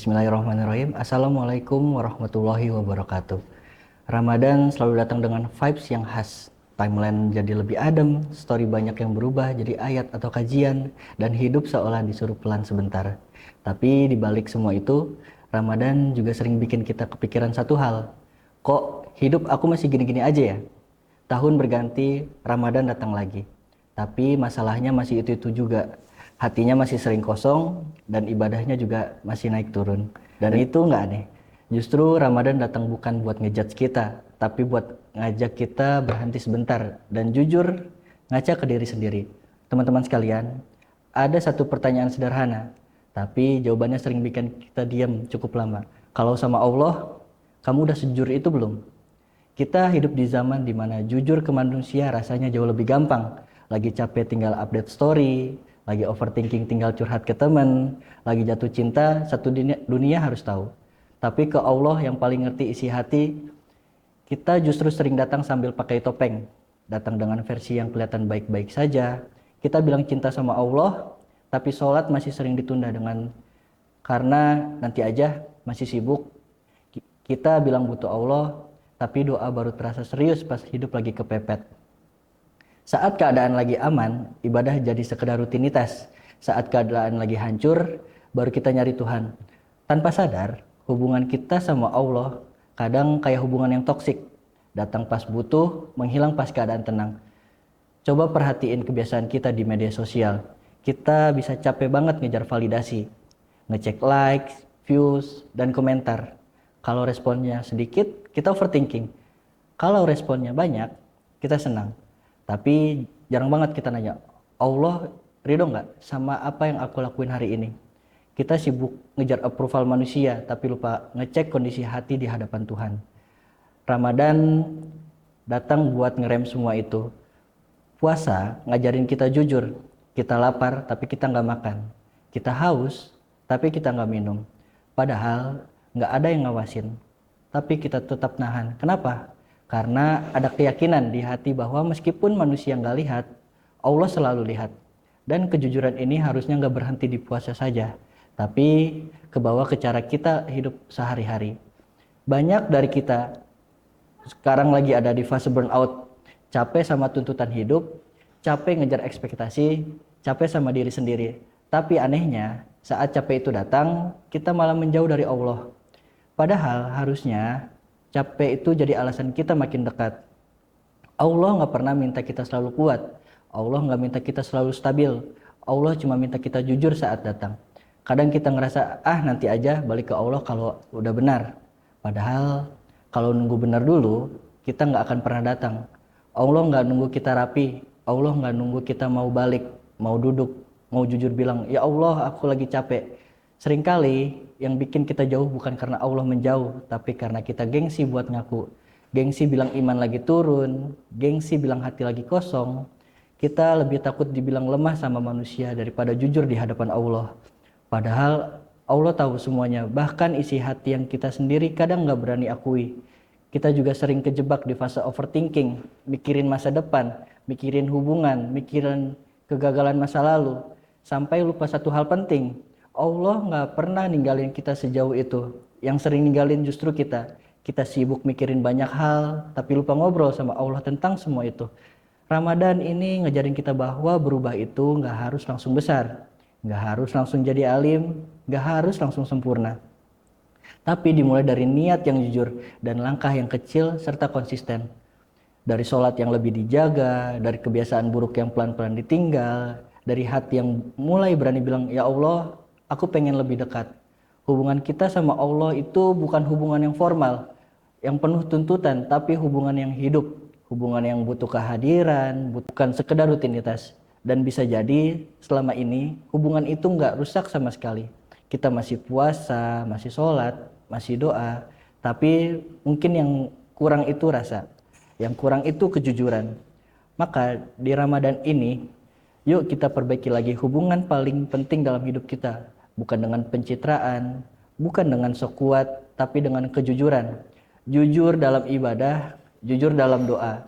Bismillahirrahmanirrahim. Assalamualaikum warahmatullahi wabarakatuh. Ramadan selalu datang dengan vibes yang khas. Timeline jadi lebih adem, story banyak yang berubah jadi ayat atau kajian, dan hidup seolah disuruh pelan sebentar. Tapi di balik semua itu, Ramadan juga sering bikin kita kepikiran satu hal. Kok hidup aku masih gini-gini aja ya? Tahun berganti, Ramadan datang lagi. Tapi masalahnya masih itu-itu juga. Hatinya masih sering kosong dan ibadahnya juga masih naik turun. Dan itu nggak aneh. Justru Ramadan datang bukan buat ngejudge kita, tapi buat ngajak kita berhenti sebentar dan jujur ngaca ke diri sendiri. Teman-teman sekalian, ada satu pertanyaan sederhana, tapi jawabannya sering bikin kita diam cukup lama. Kalau sama Allah, kamu udah sejujur itu belum? Kita hidup di zaman dimana jujur ke manusia rasanya jauh lebih gampang. Lagi capek tinggal update story, lagi overthinking tinggal curhat ke teman, lagi jatuh cinta satu dunia harus tahu. Tapi ke Allah yang paling ngerti isi hati, kita justru sering datang sambil pakai topeng. Datang dengan versi yang kelihatan baik-baik saja. Kita bilang cinta sama Allah, tapi sholat masih sering ditunda karena nanti aja, masih sibuk. Kita bilang butuh Allah, tapi doa baru terasa serius pas hidup lagi kepepet. Saat keadaan lagi aman, ibadah jadi sekedar rutinitas. Saat keadaan lagi hancur, baru kita nyari Tuhan. Tanpa sadar, hubungan kita sama Allah kadang kayak hubungan yang toksik. Datang pas butuh, menghilang pas keadaan tenang. Coba perhatiin kebiasaan kita di media sosial. Kita bisa capek banget ngejar validasi. Ngecek likes, views, dan komentar. Kalau responnya sedikit, kita overthinking. Kalau responnya banyak, kita senang. Tapi jarang banget kita nanya, Allah ridho nggak sama apa yang aku lakuin hari ini? Kita sibuk ngejar approval manusia, tapi lupa ngecek kondisi hati di hadapan Tuhan. Ramadan datang buat ngerem semua itu. Puasa ngajarin kita jujur. Kita lapar, tapi kita nggak makan. Kita haus, tapi kita nggak minum. Padahal nggak ada yang ngawasin, tapi kita tetap nahan. Kenapa? Karena ada keyakinan di hati bahwa meskipun manusia nggak lihat, Allah selalu lihat. Dan kejujuran ini harusnya nggak berhenti di puasa saja, tapi kebawa ke cara kita hidup sehari-hari. Banyak dari kita sekarang lagi ada di fase burnout, capek sama tuntutan hidup, capek ngejar ekspektasi, capek sama diri sendiri. Tapi anehnya, saat capek itu datang, kita malah menjauh dari Allah. Padahal harusnya capek itu jadi alasan kita makin dekat. Allah nggak pernah minta kita selalu kuat. Allah nggak minta kita selalu stabil. Allah cuma minta kita jujur saat datang. Kadang kita ngerasa, nanti aja balik ke Allah kalau udah benar. Padahal kalau nunggu benar dulu, kita nggak akan pernah datang. Allah nggak nunggu kita rapi. Allah nggak nunggu kita mau balik, mau duduk, mau jujur bilang, ya Allah aku lagi capek. Seringkali yang bikin kita jauh bukan karena Allah menjauh, tapi karena kita gengsi buat ngaku. Gengsi bilang iman lagi turun, gengsi bilang hati lagi kosong. Kita lebih takut dibilang lemah sama manusia daripada jujur di hadapan Allah. Padahal Allah tahu semuanya, bahkan isi hati yang kita sendiri kadang nggak berani akui. Kita juga sering kejebak di fase overthinking, mikirin masa depan, mikirin hubungan, mikirin kegagalan masa lalu. Sampai lupa satu hal penting, Allah nggak pernah ninggalin kita sejauh itu. Yang sering ninggalin justru kita. Kita sibuk mikirin banyak hal, tapi lupa ngobrol sama Allah tentang semua itu. Ramadan ini ngajarin kita bahwa berubah itu nggak harus langsung besar. Nggak harus langsung jadi alim, nggak harus langsung sempurna. Tapi dimulai dari niat yang jujur dan langkah yang kecil serta konsisten. Dari sholat yang lebih dijaga, dari kebiasaan buruk yang pelan-pelan ditinggal, dari hati yang mulai berani bilang, ya Allah, aku pengen lebih dekat. Hubungan kita sama Allah itu bukan hubungan yang formal, yang penuh tuntutan, tapi hubungan yang hidup. Hubungan yang butuh kehadiran, bukan sekedar rutinitas. Dan bisa jadi selama ini hubungan itu nggak rusak sama sekali. Kita masih puasa, masih sholat, masih doa. Tapi mungkin yang kurang itu rasa. Yang kurang itu kejujuran. Maka di Ramadan ini, yuk kita perbaiki lagi hubungan paling penting dalam hidup kita. Bukan dengan pencitraan, bukan dengan sok kuat, tapi dengan kejujuran. Jujur dalam ibadah, jujur dalam doa,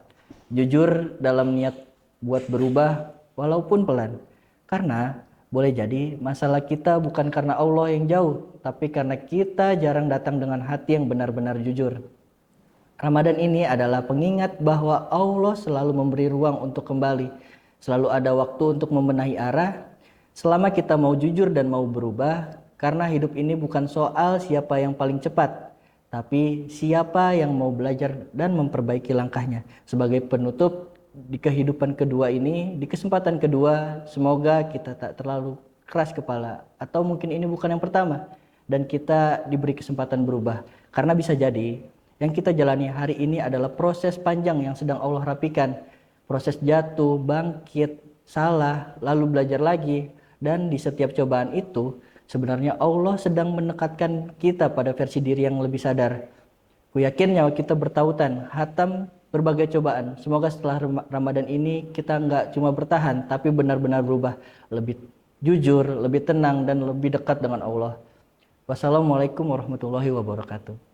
jujur dalam niat buat berubah walaupun pelan. Karena Boleh jadi masalah kita bukan karena Allah yang jauh, tapi karena kita jarang datang dengan hati yang benar-benar jujur. Ramadan ini adalah pengingat bahwa Allah selalu memberi ruang untuk kembali. Selalu ada waktu untuk membenahi arah. Selama kita mau jujur dan mau berubah, karena hidup ini bukan soal siapa yang paling cepat, tapi siapa yang mau belajar dan memperbaiki langkahnya. Sebagai penutup, di kehidupan kedua ini, di kesempatan kedua, semoga kita tak terlalu keras kepala, atau mungkin ini bukan yang pertama, dan kita diberi kesempatan berubah. Karena bisa jadi yang kita jalani hari ini adalah proses panjang yang sedang Allah rapikan. Proses jatuh, bangkit, salah, lalu belajar lagi. Dan di setiap cobaan itu, sebenarnya Allah sedang mendekatkan kita pada versi diri yang lebih sadar. Ku yakin nyawa kita bertautan, hatam berbagai cobaan. Semoga setelah Ramadan ini kita nggak cuma bertahan, tapi benar-benar berubah. Lebih jujur, lebih tenang, dan lebih dekat dengan Allah. Wassalamualaikum warahmatullahi wabarakatuh.